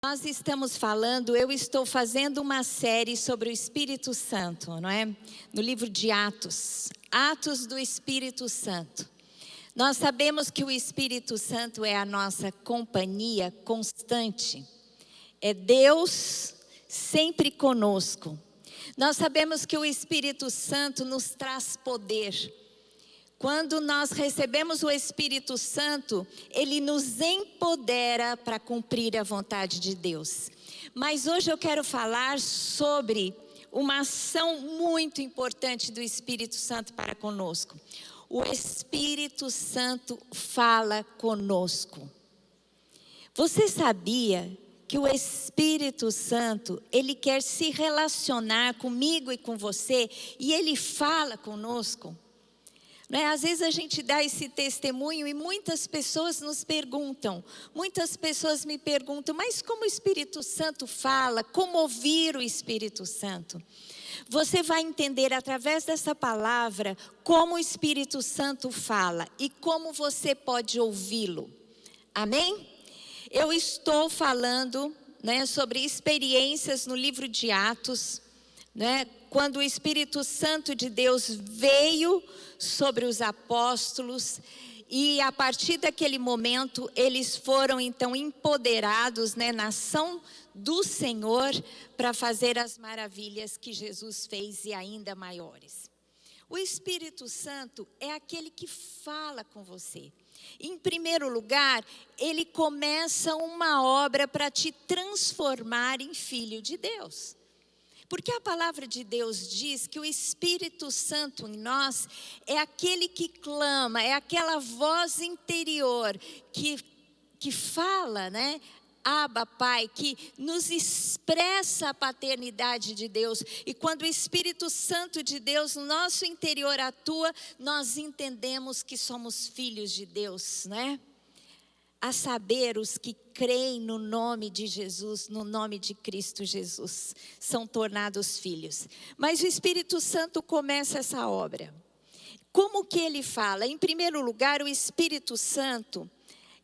Nós estamos falando, eu estou fazendo uma série sobre o Espírito Santo, não é? No livro de Atos, Atos do Espírito Santo. Nós sabemos que o Espírito Santo é a nossa companhia constante. É Deus sempre conosco. Nós sabemos que o Espírito Santo nos traz poder. Quando nós recebemos o Espírito Santo, ele nos empodera para cumprir a vontade de Deus. Mas hoje eu quero falar sobre uma ação muito importante do Espírito Santo para conosco. O Espírito Santo fala conosco. Você sabia que o Espírito Santo, ele quer se relacionar comigo e com você, e ele fala conosco? Às vezes a gente dá esse testemunho e muitas pessoas nos perguntam, muitas pessoas me perguntam, mas como o Espírito Santo fala? Como ouvir o Espírito Santo? Você vai entender através dessa palavra como o Espírito Santo fala e como você pode ouvi-lo. Amém? Eu estou falando sobre experiências no livro de Atos, quando o Espírito Santo de Deus veio sobre os apóstolos e a partir daquele momento eles foram então empoderados na ação do Senhor para fazer as maravilhas que Jesus fez e ainda maiores. O Espírito Santo é aquele que fala com você. Em primeiro lugar, ele começa uma obra para te transformar em filho de Deus. Porque a palavra de Deus diz que o Espírito Santo em nós é aquele que clama, é aquela voz interior que fala, Abba, Pai, que nos expressa a paternidade de Deus. E quando o Espírito Santo de Deus no nosso interior atua, nós entendemos que somos filhos de Deus, A saber, os que creem no nome de Jesus, no nome de Cristo Jesus, são tornados filhos. Mas o Espírito Santo começa essa obra. Como que ele fala? Em primeiro lugar, o Espírito Santo,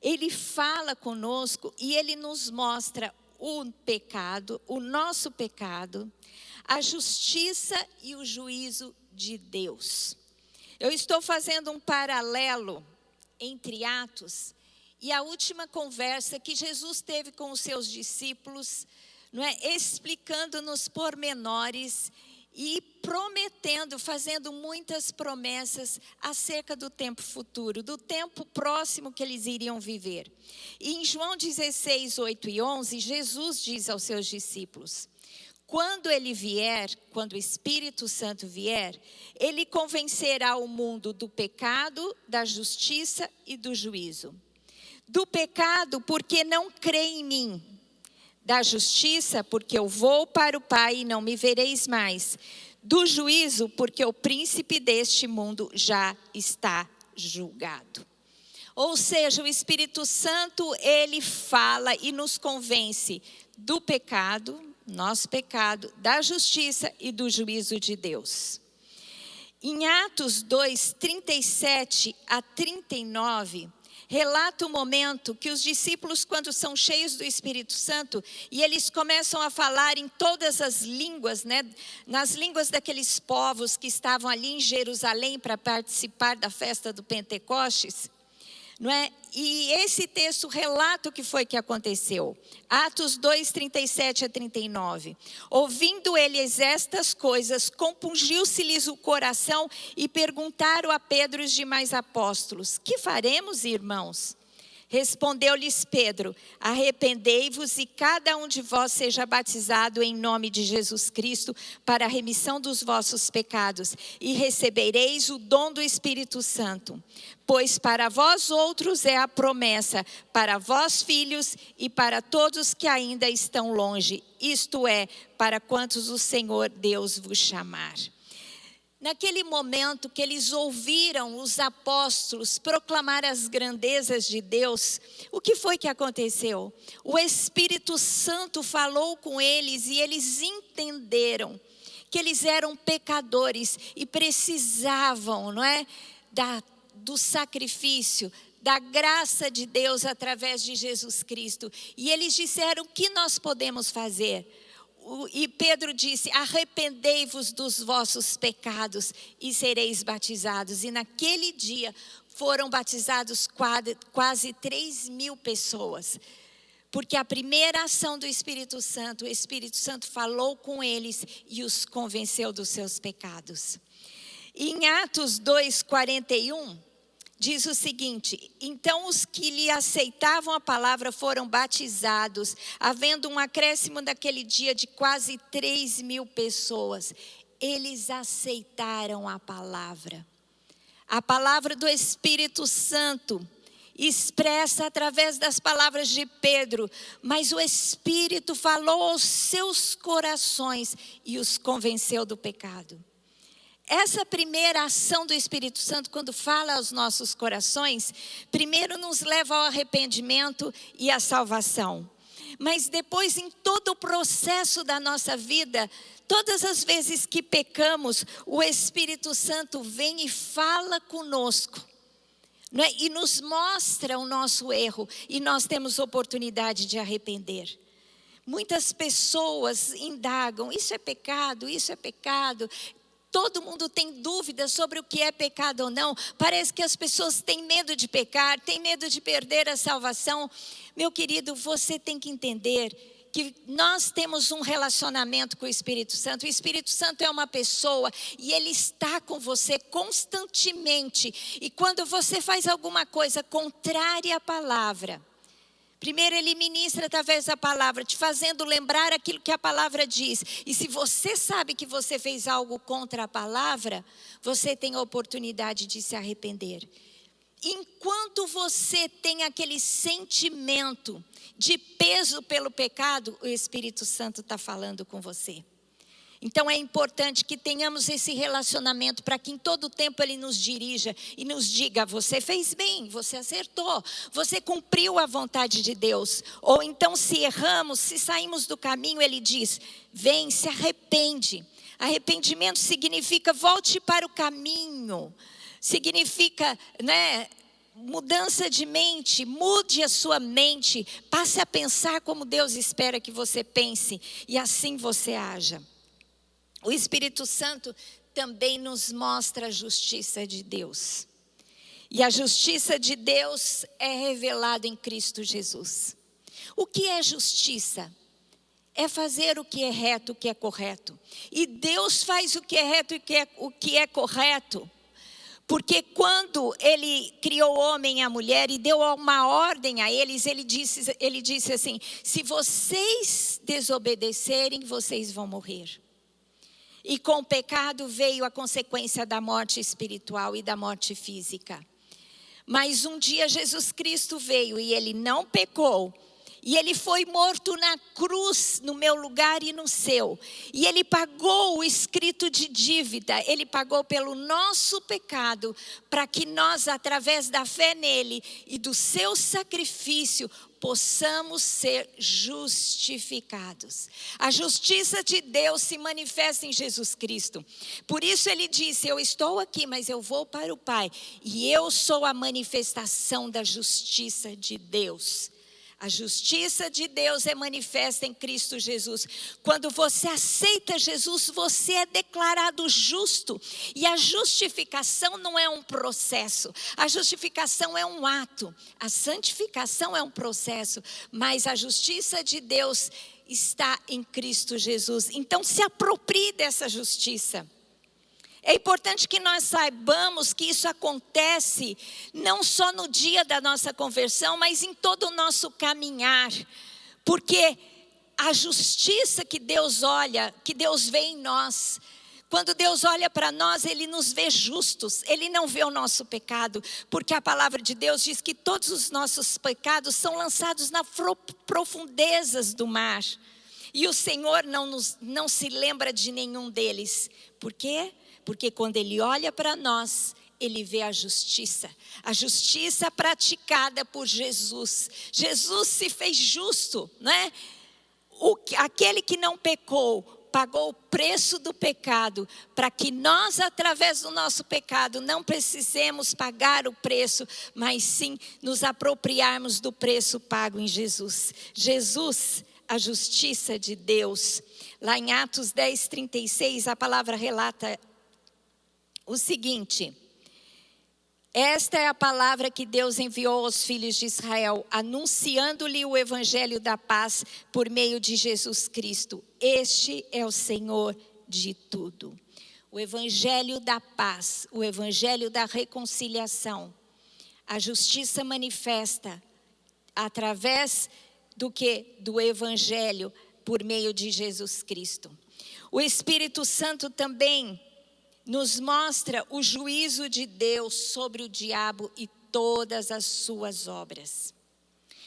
ele fala conosco e ele nos mostra o pecado, o nosso pecado, a justiça e o juízo de Deus. Eu estou fazendo um paralelo entre Atos e a última conversa que Jesus teve com os seus discípulos, explicando nos pormenores e prometendo, fazendo muitas promessas acerca do tempo futuro, do tempo próximo que eles iriam viver. E em João 16, 8 e 11, Jesus diz aos seus discípulos: quando ele vier, quando o Espírito Santo vier, ele convencerá o mundo do pecado, da justiça e do juízo. Do pecado, porque não crê em mim. Da justiça, porque eu vou para o Pai e não me vereis mais. Do juízo, porque o príncipe deste mundo já está julgado. Ou seja, o Espírito Santo, ele fala e nos convence do pecado, nosso pecado, da justiça e do juízo de Deus. Em Atos 2, 37 a 39... relata o momento que os discípulos, quando são cheios do Espírito Santo, e eles começam a falar em todas as línguas, nas línguas daqueles povos que estavam ali em Jerusalém para participar da festa do Pentecostes, E esse texto relata o que foi que aconteceu. Atos 2, 37 a 39. Ouvindo eles estas coisas, compungiu-se-lhes o coração e perguntaram a Pedro e os demais apóstolos: que faremos, irmãos? Respondeu-lhes Pedro: arrependei-vos e cada um de vós seja batizado em nome de Jesus Cristo para a remissão dos vossos pecados e recebereis o dom do Espírito Santo. Pois para vós outros é a promessa, para vós filhos e para todos que ainda estão longe, isto é, para quantos o Senhor Deus vos chamar. Naquele momento que eles ouviram os apóstolos proclamar as grandezas de Deus, o que foi que aconteceu? O Espírito Santo falou com eles e eles entenderam que eles eram pecadores e precisavam, do sacrifício, da graça de Deus através de Jesus Cristo. E eles disseram: o que nós podemos fazer? E Pedro disse: arrependei-vos dos vossos pecados e sereis batizados. E naquele dia foram batizados quase 3.000 pessoas. Porque a primeira ação do Espírito Santo, o Espírito Santo falou com eles e os convenceu dos seus pecados. E em Atos 2:41, diz o seguinte: então os que lhe aceitavam a palavra foram batizados, havendo um acréscimo naquele dia de quase 3.000 pessoas. Eles aceitaram a palavra do Espírito Santo, expressa através das palavras de Pedro, mas o Espírito falou aos seus corações e os convenceu do pecado. Essa primeira ação do Espírito Santo, quando fala aos nossos corações, primeiro nos leva ao arrependimento e à salvação. Mas depois, em todo o processo da nossa vida, todas as vezes que pecamos, o Espírito Santo vem e fala conosco, né? E nos mostra o nosso erro, e nós temos oportunidade de arrepender. Muitas pessoas indagam: isso é pecado, isso é pecado. Todo mundo tem dúvidas sobre o que é pecado ou não. Parece que as pessoas têm medo de pecar, têm medo de perder a salvação. Meu querido, você tem que entender que nós temos um relacionamento com o Espírito Santo. O Espírito Santo é uma pessoa e ele está com você constantemente. E quando você faz alguma coisa contrária à palavra, primeiro ele ministra através da palavra, te fazendo lembrar aquilo que a palavra diz. E se você sabe que você fez algo contra a palavra, você tem a oportunidade de se arrepender. Enquanto você tem aquele sentimento de peso pelo pecado, o Espírito Santo está falando com você. Então é importante que tenhamos esse relacionamento para que em todo tempo Ele nos dirija e nos diga: você fez bem, você acertou, você cumpriu a vontade de Deus. Ou então, se erramos, se saímos do caminho, Ele diz: vem, se arrepende. Arrependimento significa volte para o caminho, significa, mudança de mente. Mude a sua mente, passe a pensar como Deus espera que você pense, e assim você haja. O Espírito Santo também nos mostra a justiça de Deus. E a justiça de Deus é revelada em Cristo Jesus. O que é justiça? É fazer o que é reto, o que é correto. E Deus faz o que é reto e o que é correto. Porque quando Ele criou o homem e a mulher e deu uma ordem a eles, Ele disse assim: se vocês desobedecerem, vocês vão morrer. E com o pecado veio a consequência da morte espiritual e da morte física. Mas um dia Jesus Cristo veio e Ele não pecou. E Ele foi morto na cruz, no meu lugar e no seu. E Ele pagou o escrito de dívida. Ele pagou pelo nosso pecado, para que nós, através da fé nele e do seu sacrifício, possamos ser justificados. A justiça de Deus se manifesta em Jesus Cristo. Por isso Ele disse: eu estou aqui, mas eu vou para o Pai. E eu sou a manifestação da justiça de Deus. A justiça de Deus é manifesta em Cristo Jesus. Quando você aceita Jesus, você é declarado justo. E a justificação não é um processo. A justificação é um ato. A santificação é um processo. Mas a justiça de Deus está em Cristo Jesus. Então se aproprie dessa justiça. É importante que nós saibamos que isso acontece não só no dia da nossa conversão, mas em todo o nosso caminhar. Porque a justiça que Deus olha, que Deus vê em nós, quando Deus olha para nós, Ele nos vê justos, Ele não vê o nosso pecado. Porque a palavra de Deus diz que todos os nossos pecados são lançados nas profundezas do mar. E o Senhor não se lembra de nenhum deles. Por quê? Porque quando Ele olha para nós, Ele vê a justiça praticada por Jesus. Jesus se fez justo, não é? Aquele que não pecou, pagou o preço do pecado, para que nós, através do nosso pecado, não precisemos pagar o preço, mas sim nos apropriarmos do preço pago em Jesus. Jesus, a justiça de Deus. Lá em Atos 10:36, a palavra relata o seguinte: esta é a palavra que Deus enviou aos filhos de Israel, anunciando-lhe o evangelho da paz por meio de Jesus Cristo. Este é o Senhor de tudo. O evangelho da paz, o evangelho da reconciliação. A justiça manifesta através do que? Do evangelho por meio de Jesus Cristo. O Espírito Santo também nos mostra o juízo de Deus sobre o diabo e todas as suas obras.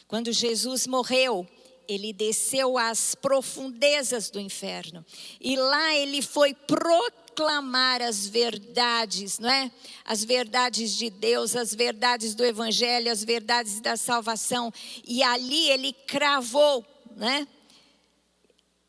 Quando Jesus morreu, ele desceu às profundezas do inferno. E lá ele foi proclamar as verdades, não é? As verdades de Deus, as verdades do Evangelho, as verdades da salvação. E ali ele cravou, né?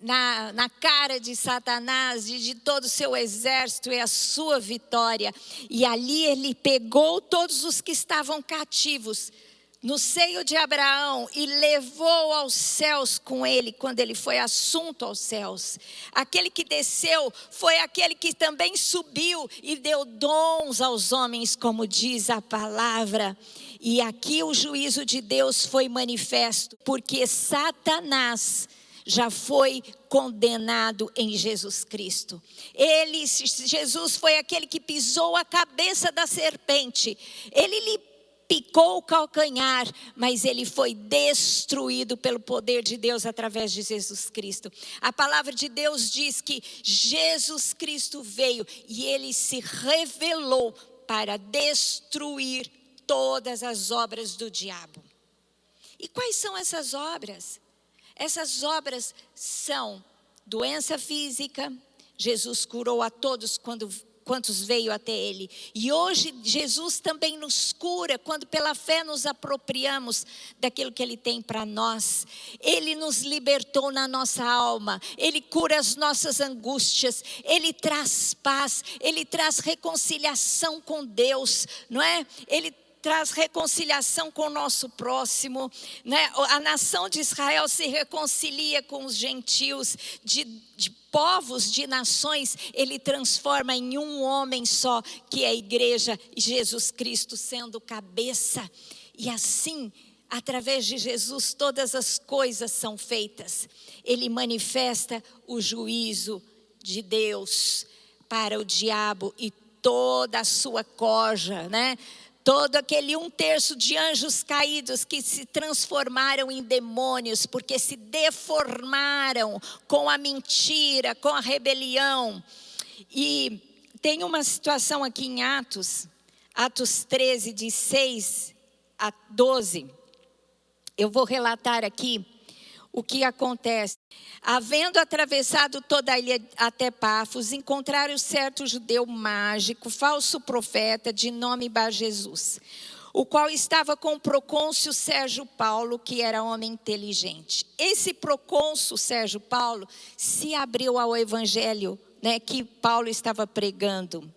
Na cara de Satanás e de todo o seu exército e a sua vitória. E ali ele pegou todos os que estavam cativos no seio de Abraão e levou aos céus com ele, quando ele foi assunto aos céus. Aquele que desceu foi aquele que também subiu e deu dons aos homens, como diz a palavra. E aqui o juízo de Deus foi manifesto, porque Satanás já foi condenado em Jesus Cristo. Jesus foi aquele que pisou a cabeça da serpente. Ele lhe picou o calcanhar, mas ele foi destruído pelo poder de Deus através de Jesus Cristo. A palavra de Deus diz que Jesus Cristo veio e ele se revelou para destruir todas as obras do diabo. E quais são essas obras? Essas obras são doença física. Jesus curou a todos quantos veio até ele. E hoje Jesus também nos cura quando pela fé nos apropriamos daquilo que ele tem para nós. Ele nos libertou na nossa alma. Ele cura as nossas angústias. Ele traz paz. Ele traz reconciliação com Deus, não é? Ele traz reconciliação com o nosso próximo, né? A nação de Israel se reconcilia com os gentios, de povos, de nações, ele transforma em um homem só, que é a igreja, Jesus Cristo sendo cabeça. E assim, através de Jesus, todas as coisas são feitas. Ele manifesta o juízo de Deus para o diabo e toda a sua corja, né? Todo aquele 1/3 de anjos caídos que se transformaram em demônios, porque se deformaram com a mentira, com a rebelião. E tem uma situação aqui em Atos 13, de 6 a 12. Eu vou relatar aqui o que acontece. Havendo atravessado toda a ilha até Pafos, encontraram certo judeu mágico, falso profeta, de nome Bar-Jesus, o qual estava com o procônsul Sérgio Paulo, que era homem inteligente. Esse procônsul Sérgio Paulo se abriu ao evangelho, né, que Paulo estava pregando.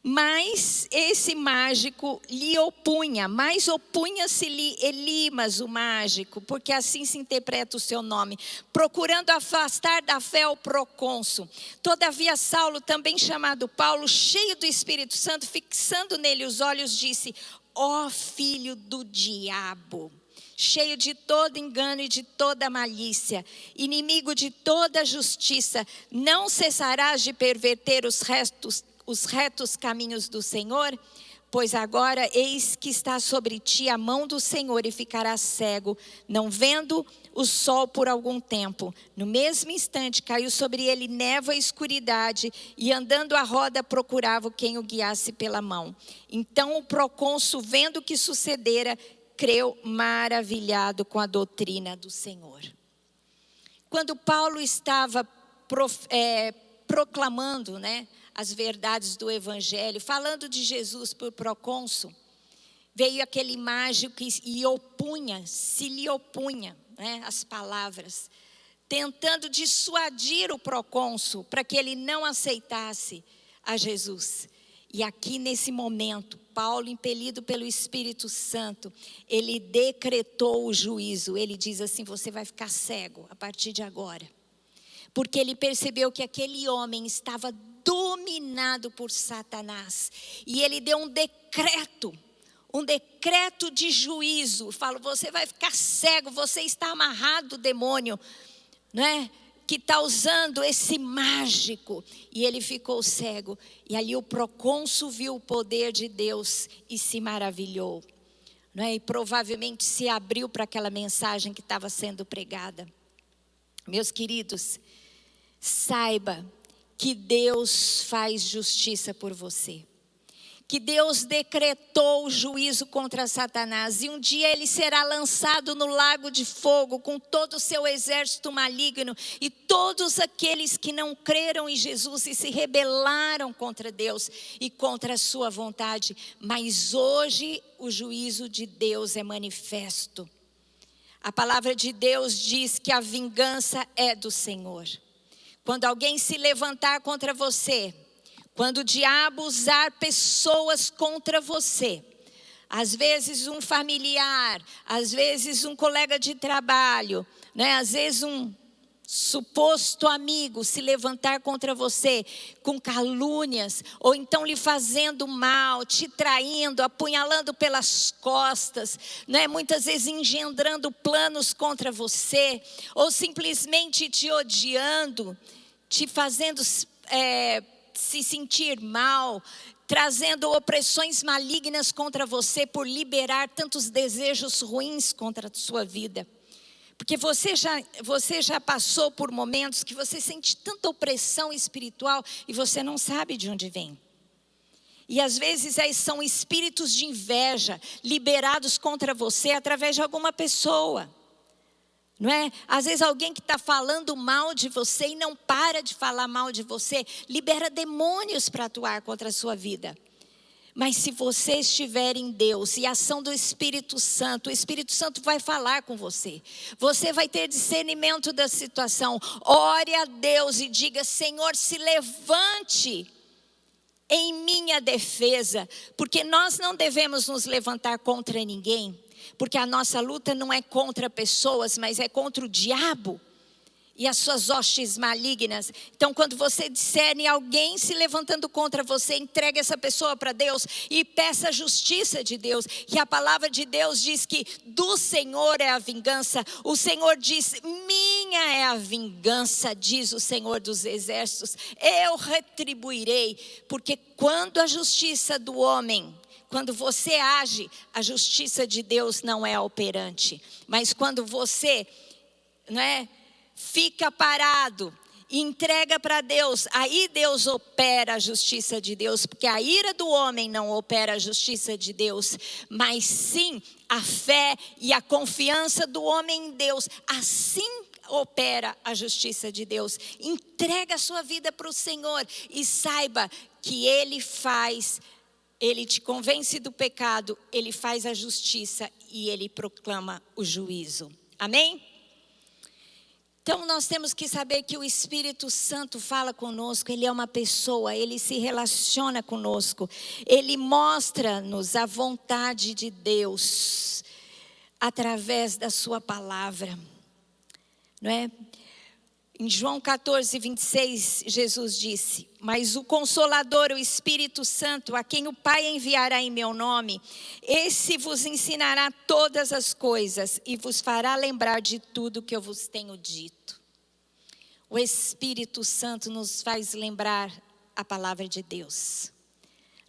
Mas esse mágico lhe opunha, mas opunha-se-lhe Elimas, o mágico, porque assim se interpreta o seu nome, procurando afastar da fé o procônsul. Todavia Saulo, também chamado Paulo, cheio do Espírito Santo, fixando nele os olhos, disse: ó filho do diabo, cheio de todo engano e de toda malícia, inimigo de toda justiça, não cessarás de perverter os retos caminhos do Senhor? Pois agora eis que está sobre ti a mão do Senhor e ficarás cego, não vendo o sol por algum tempo. No mesmo instante caiu sobre ele névoa e escuridade, e andando à roda procurava quem o guiasse pela mão. Então o procônsul, vendo o que sucedera, creu maravilhado com a doutrina do Senhor. Quando Paulo estava proclamando, né, as verdades do evangelho, falando de Jesus por procônsul, veio aquele mágico e se lhe opunha, né, as palavras tentando dissuadir o procônsul para que ele não aceitasse a Jesus. E aqui nesse momento, Paulo, impelido pelo Espírito Santo, ele decretou o juízo. Ele diz assim: você vai ficar cego a partir de agora. Porque ele percebeu que aquele homem estava dominado por Satanás. E ele deu um decreto de juízo. Falou: você vai ficar cego, você está amarrado, demônio, não é? Que está usando esse mágico. E ele ficou cego. E ali o procônsul viu o poder de Deus e se maravilhou, não é? E provavelmente se abriu para aquela mensagem que estava sendo pregada. Meus queridos, saiba que Deus faz justiça por você. Que Deus decretou o juízo contra Satanás. E um dia ele será lançado no lago de fogo com todo o seu exército maligno. E todos aqueles que não creram em Jesus e se rebelaram contra Deus e contra a sua vontade. Mas hoje o juízo de Deus é manifesto. A palavra de Deus diz que a vingança é do Senhor. Quando alguém se levantar contra você, quando o diabo usar pessoas contra você, às vezes um familiar, às vezes um colega de trabalho, né? Às vezes um suposto amigo se levantar contra você com calúnias, ou então lhe fazendo mal, te traindo, apunhalando pelas costas, né? Muitas vezes engendrando planos contra você, ou simplesmente te odiando, te fazendo se sentir mal, trazendo opressões malignas contra você por liberar tantos desejos ruins contra a sua vida. Porque você já passou por momentos que você sente tanta opressão espiritual e você não sabe de onde vem. E às vezes são espíritos de inveja liberados contra você através de alguma pessoa. Não é? Às vezes alguém que está falando mal de você e não para de falar mal de você, libera demônios para atuar contra a sua vida. Mas se você estiver em Deus e a ação do Espírito Santo, o Espírito Santo vai falar com você. Você vai ter discernimento da situação. Ore a Deus e diga: Senhor, se levante em minha defesa. Porque nós não devemos nos levantar contra ninguém. Porque a nossa luta não é contra pessoas, mas é contra o diabo e as suas hostes malignas. Então, quando você discerne alguém se levantando contra você, entregue essa pessoa para Deus e peça a justiça de Deus. E a palavra de Deus diz que do Senhor é a vingança. O Senhor diz: minha é a vingança, diz o Senhor dos exércitos. Eu retribuirei. Porque quando a justiça do homem, quando você age, a justiça de Deus não é operante. Mas quando você, não é, fica parado, entrega para Deus, aí Deus opera a justiça de Deus. Porque a ira do homem não opera a justiça de Deus, mas sim a fé e a confiança do homem em Deus. Assim opera a justiça de Deus. Entrega a sua vida para o Senhor e saiba que Ele te convence do pecado, Ele faz a justiça e Ele proclama o juízo. Amém? Então nós temos que saber que o Espírito Santo fala conosco. Ele é uma pessoa, Ele se relaciona conosco. Ele mostra-nos a vontade de Deus através da sua palavra. Não é? Em João 14, 26, Jesus disse: mas o Consolador, o Espírito Santo, a quem o Pai enviará em meu nome, esse vos ensinará todas as coisas e vos fará lembrar de tudo que eu vos tenho dito. O Espírito Santo nos faz lembrar a palavra de Deus.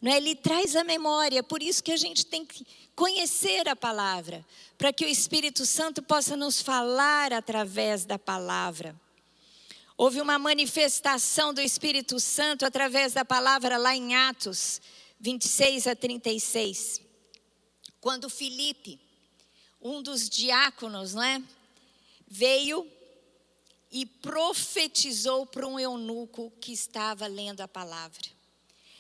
Não é? Ele traz a memória, por isso que a gente tem que conhecer a palavra, para que o Espírito Santo possa nos falar através da palavra. Houve uma manifestação do Espírito Santo através da palavra lá em Atos 26 a 36. Quando Filipe, um dos diáconos, não é, veio e profetizou para um eunuco que estava lendo a palavra.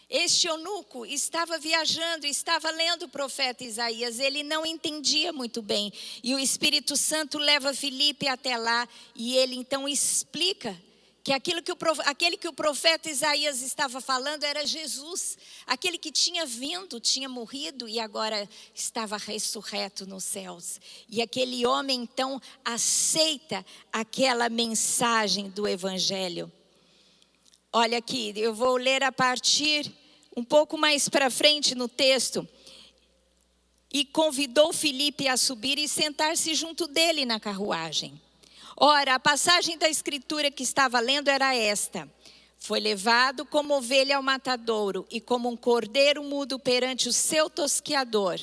Este eunuco estava viajando, estava lendo o profeta Isaías, ele não entendia muito bem. E o Espírito Santo leva Filipe até lá e ele então explica que aquele que o profeta Isaías estava falando era Jesus, aquele que tinha vindo, tinha morrido e agora estava ressurreto nos céus. E aquele homem então aceita aquela mensagem do Evangelho. Olha aqui, eu vou ler a partir um pouco mais para frente no texto. E convidou Filipe a subir e sentar-se junto dele na carruagem. Ora, a passagem da escritura que estava lendo era esta: foi levado como ovelha ao matadouro e como um cordeiro mudo perante o seu tosqueador.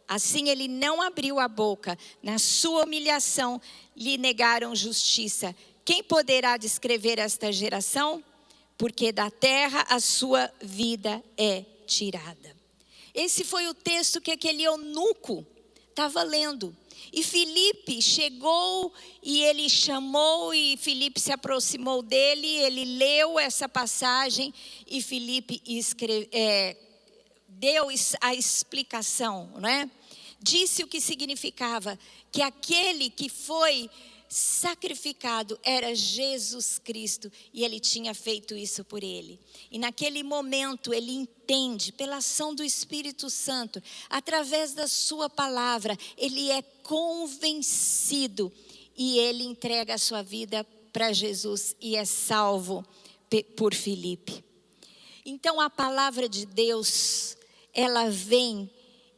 Assim ele não abriu a boca. Na sua humilhação lhe negaram justiça. Quem poderá descrever esta geração? Porque da terra a sua vida é tirada. Esse foi o texto que aquele eunuco estava lendo. E Filipe chegou e ele chamou e Filipe se aproximou dele, ele leu essa passagem e Filipe deu a explicação, não é? Disse o que significava, que aquele que foi sacrificado era Jesus Cristo e ele tinha feito isso por ele. E naquele momento ele entende, pela ação do Espírito Santo, através da sua palavra, ele é convencido e ele entrega a sua vida para Jesus e é salvo por Filipe. Então a palavra de Deus, ela vem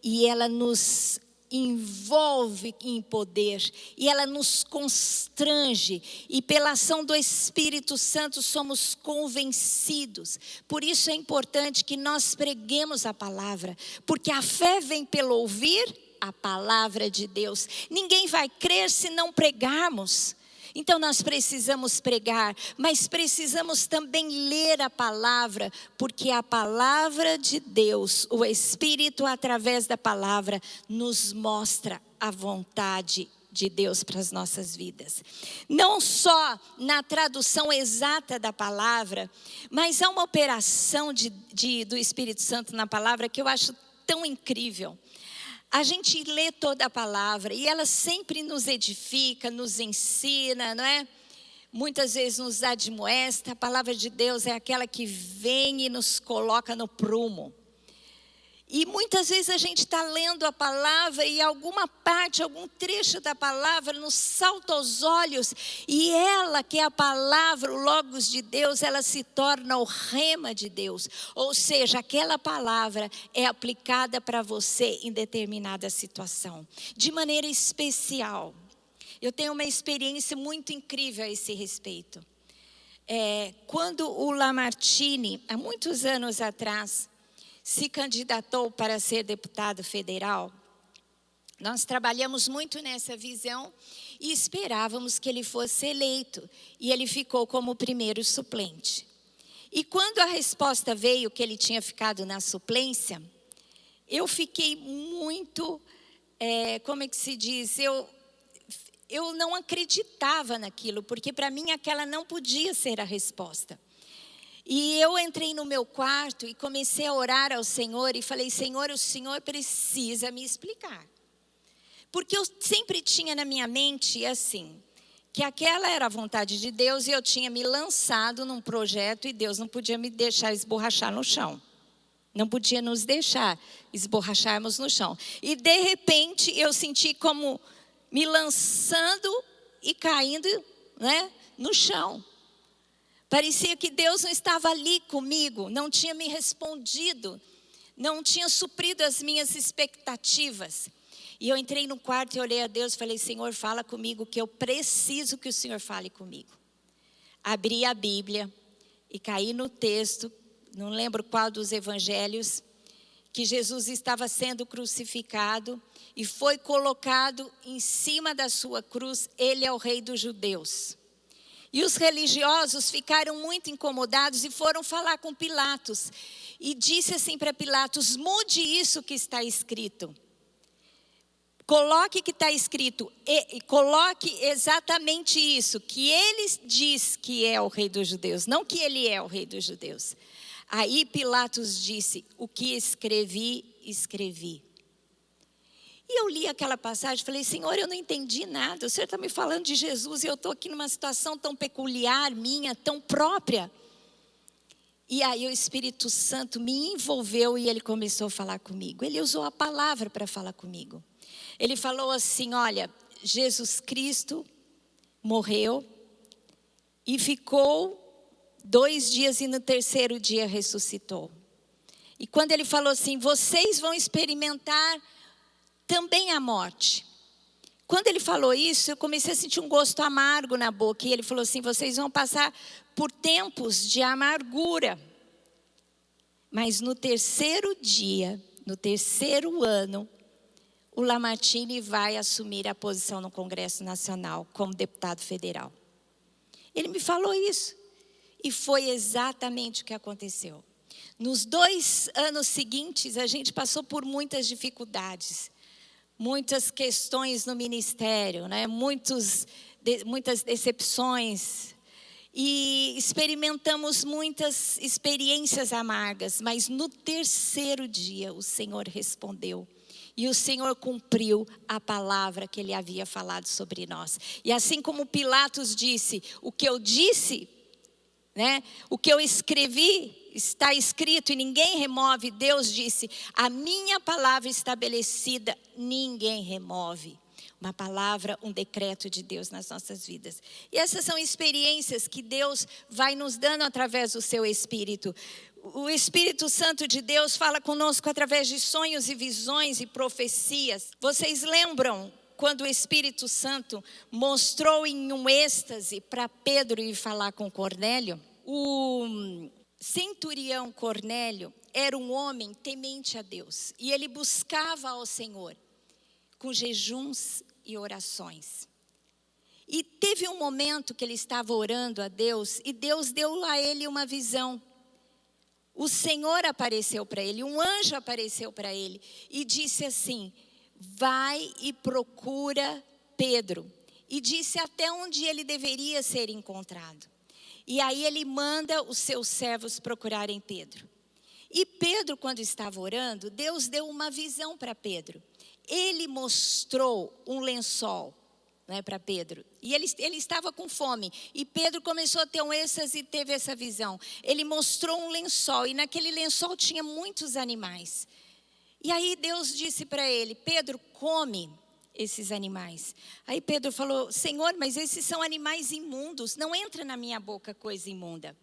e ela nos envolve em poder e ela nos constrange e pela ação do Espírito Santo somos convencidos. Por isso é importante que nós preguemos a palavra, porque a fé vem pelo ouvir a palavra de Deus. Ninguém vai crer se não pregarmos. Então nós precisamos pregar, mas precisamos também ler a palavra, porque a palavra de Deus, o Espírito através da palavra, nos mostra a vontade de Deus para as nossas vidas. Não só na tradução exata da palavra, mas há uma operação do Espírito Santo na palavra que eu acho tão incrível. A gente lê toda a palavra e ela sempre nos edifica, nos ensina, não é? Muitas vezes nos admoesta. A palavra de Deus é aquela que vem e nos coloca no prumo. E muitas vezes a gente está lendo a palavra e alguma parte, algum trecho da palavra nos salta aos olhos. E ela, que é a palavra, o Logos de Deus, ela se torna o rema de Deus. Ou seja, aquela palavra é aplicada para você em determinada situação. De maneira especial. Eu tenho uma experiência muito incrível a esse respeito. Quando o Lamartine, há muitos anos atrás, se candidatou para ser deputado federal, nós trabalhamos muito nessa visão e esperávamos que ele fosse eleito. E ele ficou como o primeiro suplente. E quando a resposta veio que ele tinha ficado na suplência, eu fiquei muito, como é que se diz? Eu não acreditava naquilo, porque para mim aquela não podia ser a resposta. E eu entrei no meu quarto e comecei a orar ao Senhor e falei: Senhor, o Senhor precisa me explicar. Porque eu sempre tinha na minha mente assim, que aquela era a vontade de Deus e eu tinha me lançado num projeto e Deus não podia me deixar esborrachar no chão. Não podia nos deixar esborracharmos no chão. E de repente eu senti como me lançando e caindo, né, no chão. Parecia que Deus não estava ali comigo, não tinha me respondido, não tinha suprido as minhas expectativas. E eu entrei no quarto e olhei a Deus e falei: Senhor, fala comigo, que eu preciso que o Senhor fale comigo. Abri a Bíblia e caí no texto, não lembro qual dos evangelhos, que Jesus estava sendo crucificado e foi colocado em cima da sua cruz. Ele é o rei dos judeus. E os religiosos ficaram muito incomodados e foram falar com Pilatos. E disse assim para Pilatos: mude isso que está escrito. Coloque que está escrito, e coloque exatamente isso, que ele diz que é o rei dos judeus, não que ele é o rei dos judeus. Aí Pilatos disse: o que escrevi, escrevi. E eu li aquela passagem e falei: Senhor, eu não entendi nada. O Senhor está me falando de Jesus e eu estou aqui numa situação tão peculiar, minha, tão própria. E aí o Espírito Santo me envolveu e ele começou a falar comigo. Ele usou a palavra para falar comigo. Ele falou assim: olha, Jesus Cristo morreu e ficou 2 dias e no 3º dia ressuscitou. E quando ele falou assim: vocês vão experimentar também a morte. Quando ele falou isso, eu comecei a sentir um gosto amargo na boca. E ele falou assim: vocês vão passar por tempos de amargura. Mas no 3º dia, no 3º ano, o Lamartine vai assumir a posição no Congresso Nacional como deputado federal. Ele me falou isso. E foi exatamente o que aconteceu. Nos 2 anos seguintes, a gente passou por muitas dificuldades. Muitas questões no ministério, né? Muitas decepções. E experimentamos muitas experiências amargas. Mas no 3º dia, o Senhor respondeu. E o Senhor cumpriu a palavra que Ele havia falado sobre nós. E assim como Pilatos disse: o que eu disse, né? O que eu escrevi está escrito e ninguém remove. Deus disse: a minha palavra estabelecida, ninguém remove. Uma palavra, um decreto de Deus nas nossas vidas. E essas são experiências que Deus vai nos dando através do seu Espírito. O Espírito Santo de Deus fala conosco através de sonhos e visões e profecias. Vocês lembram quando o Espírito Santo mostrou em um êxtase para Pedro ir falar com Cornélio? O centurião Cornélio era um homem temente a Deus. E ele buscava ao Senhor com jejuns e orações. E teve um momento que ele estava orando a Deus e Deus deu a ele uma visão. O Senhor apareceu para ele, um anjo apareceu para ele e disse assim: vai e procura Pedro. E disse até onde ele deveria ser encontrado. E aí ele manda os seus servos procurarem Pedro. E Pedro, quando estava orando, Deus deu uma visão para Pedro. Ele mostrou um lençol, né, para Pedro. E ele estava com fome. E Pedro começou a ter um êxtase e teve essa visão. Ele mostrou um lençol. E naquele lençol tinha muitos animais. E aí Deus disse para ele: Pedro, come esses animais. Aí Pedro falou: Senhor, mas esses são animais imundos. Não entra na minha boca coisa imunda.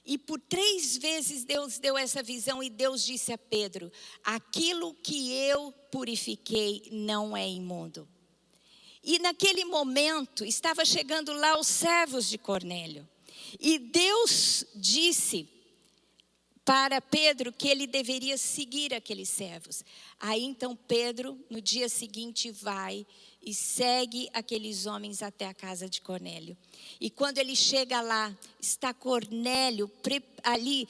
E por 3 vezes Deus deu essa visão e Deus disse a Pedro: aquilo que eu purifiquei não é imundo. E naquele momento estava chegando lá os servos de Cornélio. E Deus disse para Pedro que ele deveria seguir aqueles servos. Aí então Pedro, no dia seguinte, vai e segue aqueles homens até a casa de Cornélio. E quando ele chega lá, está Cornélio ali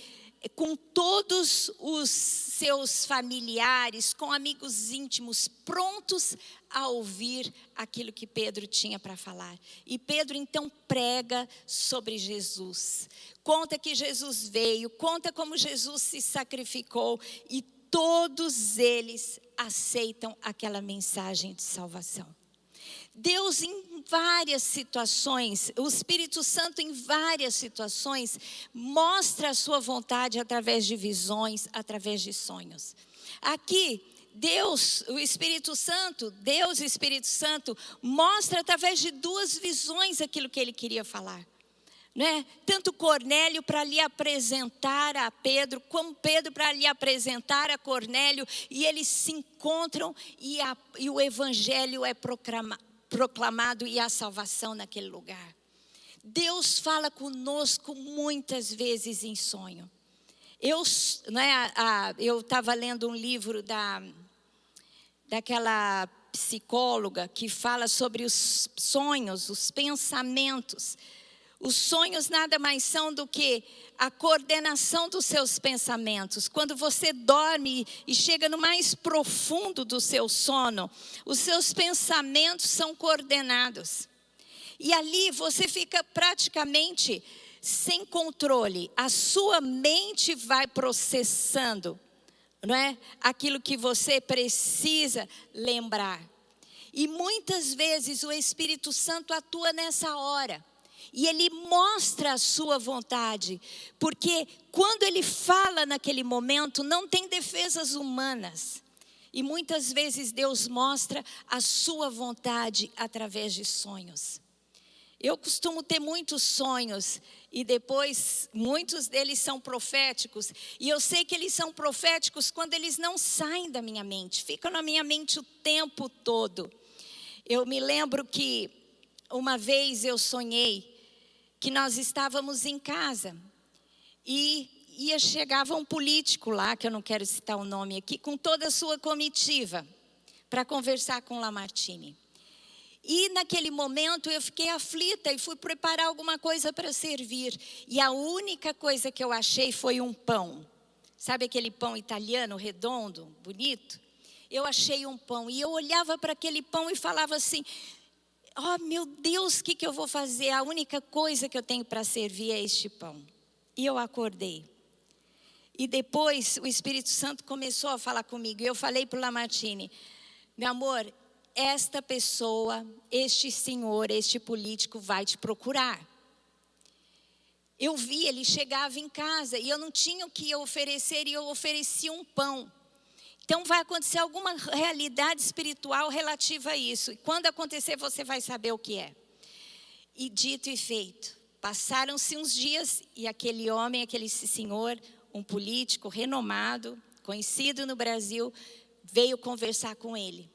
com todos os seus familiares, com amigos íntimos, prontos a ouvir aquilo que Pedro tinha para falar. E Pedro então prega sobre Jesus. Conta que Jesus veio, conta como Jesus se sacrificou e todos eles aceitam aquela mensagem de salvação. Deus em várias situações, o Espírito Santo em várias situações, mostra a sua vontade através de visões, através de sonhos. Aqui, Deus e o Espírito Santo mostra através de 2 visões aquilo que ele queria falar. Né? Tanto Cornélio para lhe apresentar a Pedro, como Pedro para lhe apresentar a Cornélio, e eles se encontram e o evangelho é proclamado e a salvação naquele lugar. Deus fala conosco muitas vezes em sonho. Eu estava lendo um livro daquela psicóloga que fala sobre os sonhos, os pensamentos. Os sonhos nada mais são do que a coordenação dos seus pensamentos. Quando você dorme e chega no mais profundo do seu sono, os seus pensamentos são coordenados. E ali você fica praticamente sem controle, a sua mente vai processando, não é? Aquilo que você precisa lembrar. E muitas vezes o Espírito Santo atua nessa hora. E Ele mostra a sua vontade. Porque quando Ele fala naquele momento, não tem defesas humanas. E muitas vezes Deus mostra a sua vontade através de sonhos. Eu costumo ter muitos sonhos e depois muitos deles são proféticos. E eu sei que eles são proféticos quando eles não saem da minha mente, ficam na minha mente o tempo todo. Eu me lembro que uma vez eu sonhei que nós estávamos em casa e chegava um político lá, que eu não quero citar o nome aqui, com toda a sua comitiva para conversar com Lamartine. E naquele momento eu fiquei aflita e fui preparar alguma coisa para servir. E a única coisa que eu achei foi um pão. Sabe aquele pão italiano, redondo, bonito? Eu achei um pão e eu olhava para aquele pão e falava assim: oh meu Deus, o que eu vou fazer? A única coisa que eu tenho para servir é este pão. E eu acordei. E depois o Espírito Santo começou a falar comigo. E eu falei para o Lamartine: meu amor, esta pessoa, este senhor, este político vai te procurar. Eu vi, ele chegava em casa e eu não tinha o que oferecer e eu ofereci um pão. Então vai acontecer alguma realidade espiritual relativa a isso. E quando acontecer você vai saber o que é. E dito e feito, passaram-se uns dias e aquele homem, aquele senhor, um político renomado, conhecido no Brasil, veio conversar com ele.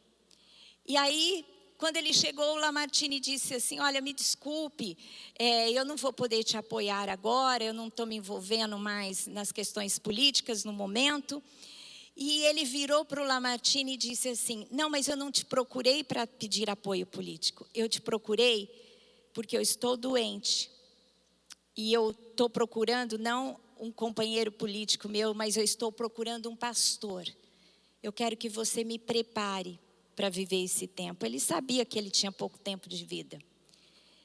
E aí, quando ele chegou, o Lamartine disse assim: olha, me desculpe, eu não vou poder te apoiar agora, eu não estou me envolvendo mais nas questões políticas no momento. E ele virou para o Lamartine e disse assim: não, mas eu não te procurei para pedir apoio político, eu te procurei porque eu estou doente. E eu estou procurando não um companheiro político meu, mas eu estou procurando um pastor. Eu quero que você me prepare para viver esse tempo. Ele sabia que ele tinha pouco tempo de vida.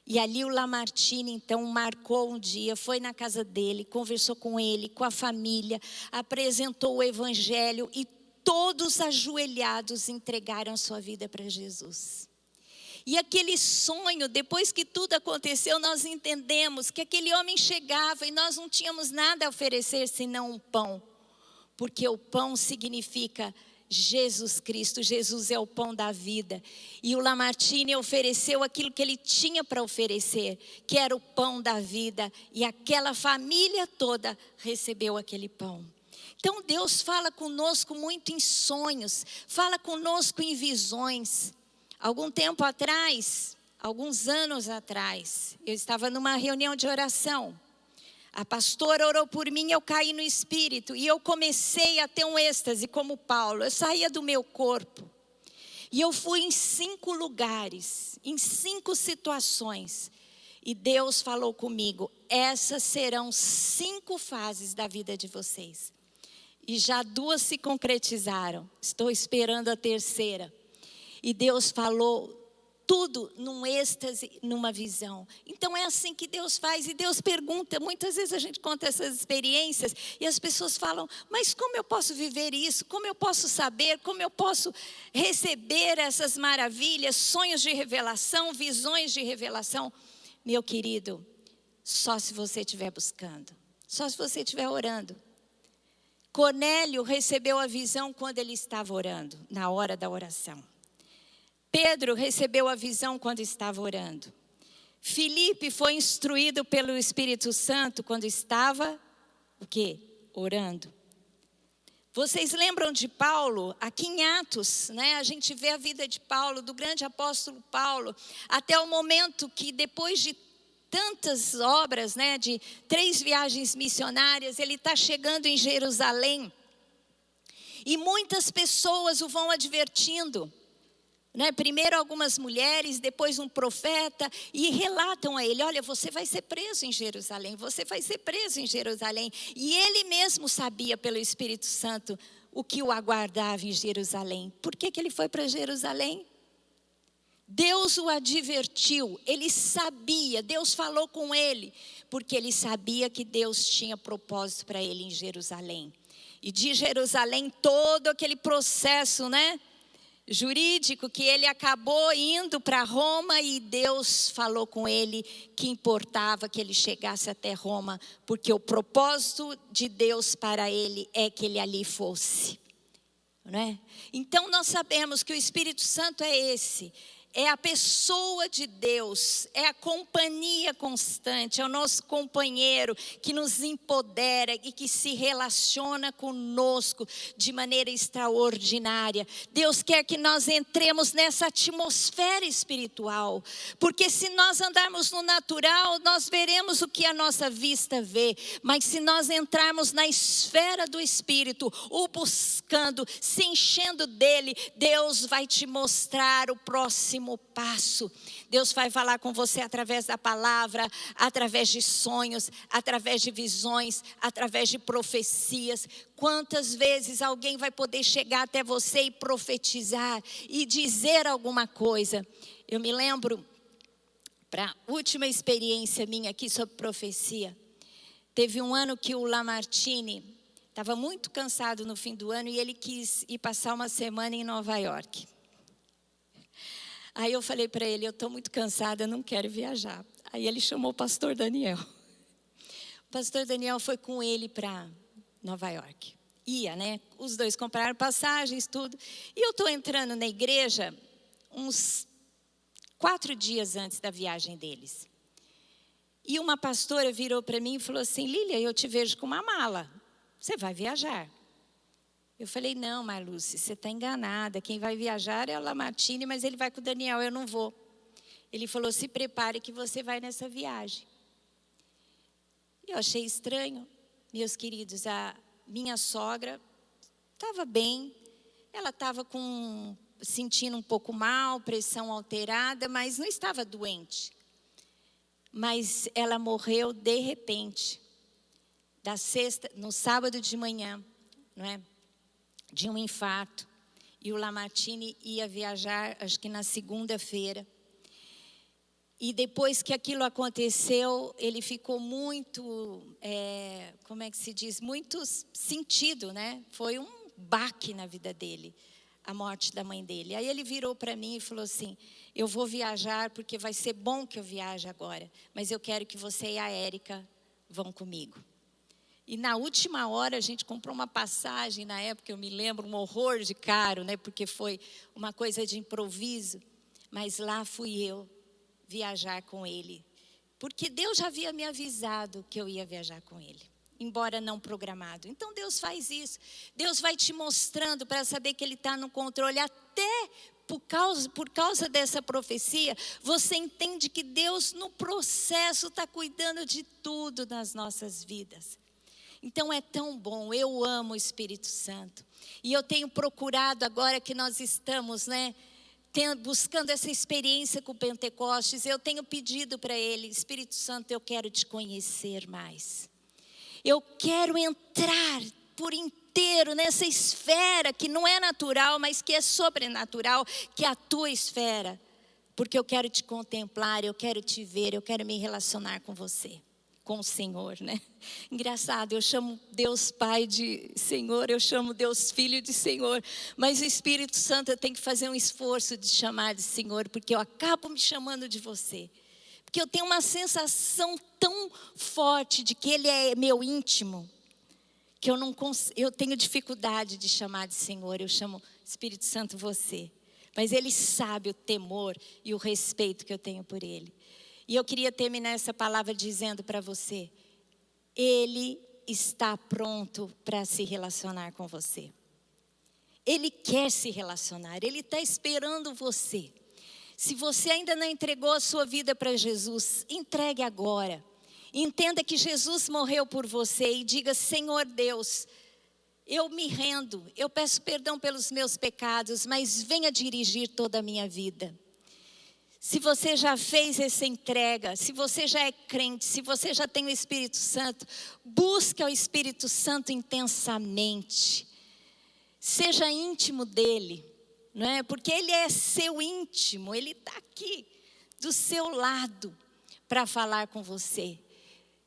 E ali o Lamartine então marcou um dia, foi na casa dele, conversou com ele, com a família, apresentou o evangelho e todos ajoelhados entregaram a sua vida para Jesus. E aquele sonho, depois que tudo aconteceu, nós entendemos que aquele homem chegava e nós não tínhamos nada a oferecer senão um pão. Porque o pão significa Jesus Cristo, Jesus é o pão da vida. E o Lamartine ofereceu aquilo que ele tinha para oferecer, que era o pão da vida. E aquela família toda recebeu aquele pão. Então Deus fala conosco muito em sonhos, fala conosco em visões. Algum tempo atrás, alguns anos atrás, eu estava numa reunião de oração. A pastora orou por mim, eu caí no espírito e eu comecei a ter um êxtase como Paulo. Eu saía do meu corpo e eu fui em 5 lugares, em 5 situações. E Deus falou comigo: essas serão 5 fases da vida de vocês. E já 2 se concretizaram, estou esperando a terceira. E Deus falou tudo num êxtase, numa visão. Então é assim que Deus faz. E Deus pergunta, muitas vezes a gente conta essas experiências e as pessoas falam: mas como eu posso viver isso? Como eu posso saber? Como eu posso receber essas maravilhas? Sonhos de revelação, visões de revelação. Meu querido, só se você estiver buscando, só se você estiver orando. Cornélio recebeu a visão quando ele estava orando, na hora da oração. Pedro recebeu a visão quando estava orando. Filipe foi instruído pelo Espírito Santo quando estava, o quê? Orando. Vocês lembram de Paulo? Aqui em Atos, né? A gente vê a vida de Paulo, do grande apóstolo Paulo, até o momento que depois de tantas obras, né? De 3 viagens missionárias, ele está chegando em Jerusalém. E muitas pessoas o vão advertindo. Primeiro algumas mulheres, depois um profeta, e relatam a ele: olha, você vai ser preso em Jerusalém, você vai ser preso em Jerusalém. E ele mesmo sabia pelo Espírito Santo o que o aguardava em Jerusalém. Por que ele foi para Jerusalém? Deus o advertiu, ele sabia, Deus falou com ele, porque ele sabia que Deus tinha propósito para ele em Jerusalém. E de Jerusalém todo aquele processo, né, jurídico, que ele acabou indo para Roma, e Deus falou com ele que importava que ele chegasse até Roma, porque o propósito de Deus para ele é que ele ali fosse. Não é? Então nós sabemos que o Espírito Santo é esse. É a pessoa de Deus, é a companhia constante, é o nosso companheiro que nos empodera e que se relaciona conosco de maneira extraordinária. Deus quer que nós entremos nessa atmosfera espiritual, porque se nós andarmos no natural, nós veremos o que a nossa vista vê, mas se nós entrarmos na esfera do Espírito, o buscando, se enchendo dele, Deus vai te mostrar o próximo passo. Deus vai falar com você através da palavra, através de sonhos, através de visões, através de profecias. Quantas vezes alguém vai poder chegar até você e profetizar e dizer alguma coisa? Eu me lembro, para a última experiência minha aqui sobre profecia, teve um ano que o Lamartine estava muito cansado no fim do ano e ele quis ir passar uma semana em Nova York. Aí eu falei para ele, eu estou muito cansada, não quero viajar. Aí ele chamou o pastor Daniel. O pastor Daniel foi com ele para Nova York. Ia, né? Os dois compraram passagens, tudo. E eu estou entrando na igreja uns 4 dias antes da viagem deles. E uma pastora virou para mim e falou assim, Lília, eu te vejo com uma mala. Você vai viajar? Eu falei, não, Marluce, você está enganada. Quem vai viajar é o Lamartine, mas ele vai com o Daniel, eu não vou. Ele falou, se prepare que você vai nessa viagem. Eu achei estranho, meus queridos, a minha sogra estava bem. Ela estava sentindo um pouco mal, pressão alterada, mas não estava doente. Mas ela morreu de repente, no sábado de manhã, não é? De um infarto, e o Lamartine ia viajar, acho que na segunda-feira. E depois que aquilo aconteceu, ele ficou muito, como é que se diz? Muito sentido, né? Foi um baque na vida dele, a morte da mãe dele. Aí ele virou para mim e falou assim, eu vou viajar porque vai ser bom que eu viaje agora, mas eu quero que você e a Érica vão comigo. E na última hora a gente comprou uma passagem, na época eu me lembro, um horror de caro, né? Porque foi uma coisa de improviso. Mas lá fui eu viajar com ele. Porque Deus já havia me avisado que eu ia viajar com ele, embora não programado. Então Deus faz isso. Deus vai te mostrando para saber que ele está no controle. Até por causa dessa profecia, você entende que Deus no processo está cuidando de tudo nas nossas vidas. Então é tão bom, eu amo o Espírito Santo. E eu tenho procurado agora que nós estamos, né, buscando essa experiência com o Pentecostes, eu tenho pedido para ele, Espírito Santo, eu quero te conhecer mais. Eu quero entrar por inteiro nessa esfera que não é natural, mas que é sobrenatural, que é a tua esfera. Porque eu quero te contemplar, eu quero te ver, eu quero me relacionar com você. Com o Senhor, né? Engraçado, eu chamo Deus Pai de Senhor, eu chamo Deus Filho de Senhor, mas o Espírito Santo eu tenho que fazer um esforço de chamar de Senhor, porque eu acabo me chamando de você. Porque eu tenho uma sensação tão forte de que Ele é meu íntimo, que eu tenho dificuldade de chamar de Senhor, eu chamo Espírito Santo você. Mas Ele sabe o temor e o respeito que eu tenho por Ele. E eu queria terminar essa palavra dizendo para você, Ele está pronto para se relacionar com você. Ele quer se relacionar, Ele está esperando você. Se você ainda não entregou a sua vida para Jesus, entregue agora. Entenda que Jesus morreu por você e diga, Senhor Deus, eu me rendo, eu peço perdão pelos meus pecados, mas venha dirigir toda a minha vida. Se você já fez essa entrega, se você já é crente, se você já tem o Espírito Santo, busque o Espírito Santo intensamente. Seja íntimo dele, não é? Porque Ele é seu íntimo, Ele está aqui do seu lado para falar com você.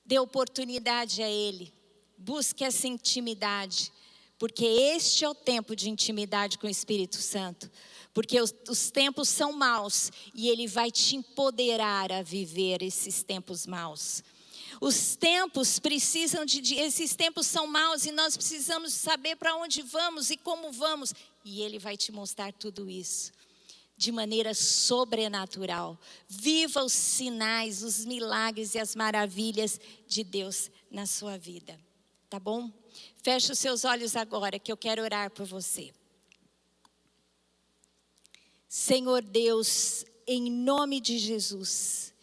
Dê oportunidade a Ele, busque essa intimidade, porque este é o tempo de intimidade com o Espírito Santo. Porque os tempos são maus e Ele vai te empoderar a viver esses tempos maus. Os tempos precisam esses tempos são maus e nós precisamos saber para onde vamos e como vamos. E Ele vai te mostrar tudo isso de maneira sobrenatural. Viva os sinais, os milagres e as maravilhas de Deus na sua vida. Tá bom? Feche os seus olhos agora que eu quero orar por você. Senhor Deus, em nome de Jesus,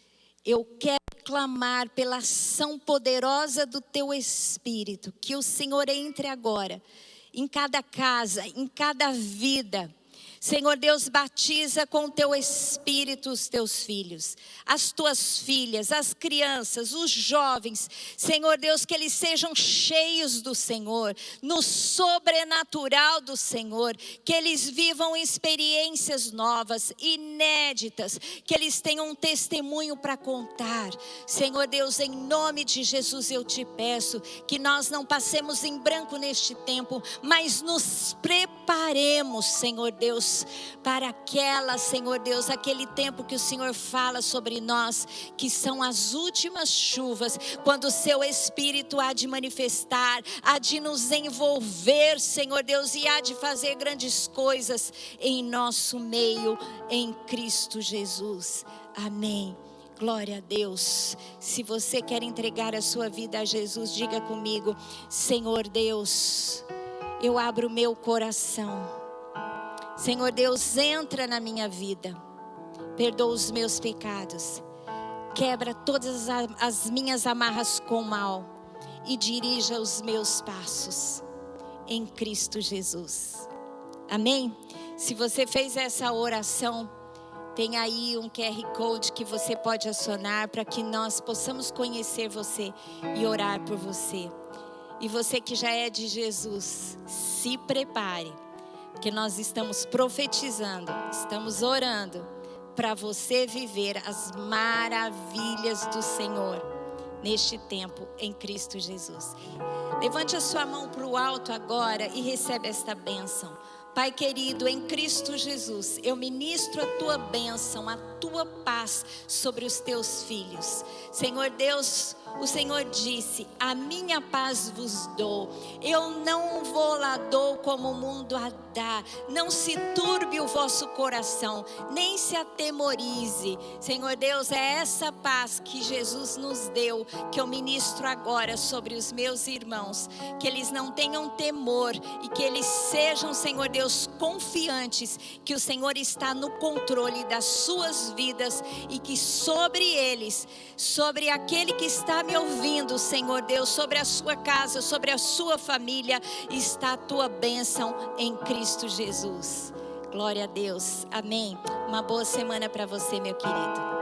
eu quero clamar pela ação poderosa do Teu Espírito, que o Senhor entre agora, em cada casa, em cada vida. Senhor Deus, batiza com o Teu Espírito os Teus filhos, as Tuas filhas, as crianças, os jovens. Senhor Deus, que eles sejam cheios do Senhor, no sobrenatural do Senhor, que eles vivam experiências novas, inéditas, que eles tenham um testemunho para contar. Senhor Deus, em nome de Jesus eu te peço que nós não passemos em branco neste tempo, mas nos preparemos, Senhor Deus, para Senhor Deus, aquele tempo que o Senhor fala sobre nós, que são as últimas chuvas, quando o Seu Espírito há de manifestar, há de nos envolver, Senhor Deus, e há de fazer grandes coisas em nosso meio, em Cristo Jesus. Amém. Glória a Deus. Se você quer entregar a sua vida a Jesus, diga comigo: Senhor Deus, eu abro o meu coração. Senhor Deus, entra na minha vida, perdoa os meus pecados, quebra todas as minhas amarras com o mal e dirija os meus passos em Cristo Jesus. Amém? Se você fez essa oração, tem aí um QR Code que você pode acionar para que nós possamos conhecer você e orar por você. E você que já é de Jesus, se prepare. Porque nós estamos profetizando, estamos orando para você viver as maravilhas do Senhor neste tempo em Cristo Jesus. Levante a sua mão para o alto agora e recebe esta bênção. Pai querido, em Cristo Jesus, eu ministro a Tua bênção, a Tua paz sobre os Teus filhos. Senhor Deus, o Senhor disse: a minha paz vos dou, eu não vou lá dou como o mundo a dá. Não se turbe o vosso coração, nem se atemorize. Senhor Deus, é essa paz que Jesus nos deu, que eu ministro agora sobre os meus irmãos, que eles não tenham temor e que eles sejam, Senhor Deus, confiantes que o Senhor está no controle das suas vidas e que sobre eles, sobre aquele que está me ouvindo, Senhor Deus, sobre a sua casa, sobre a sua família, está a Tua bênção em Cristo Jesus. Glória a Deus. Amém. Uma boa semana para você, meu querido.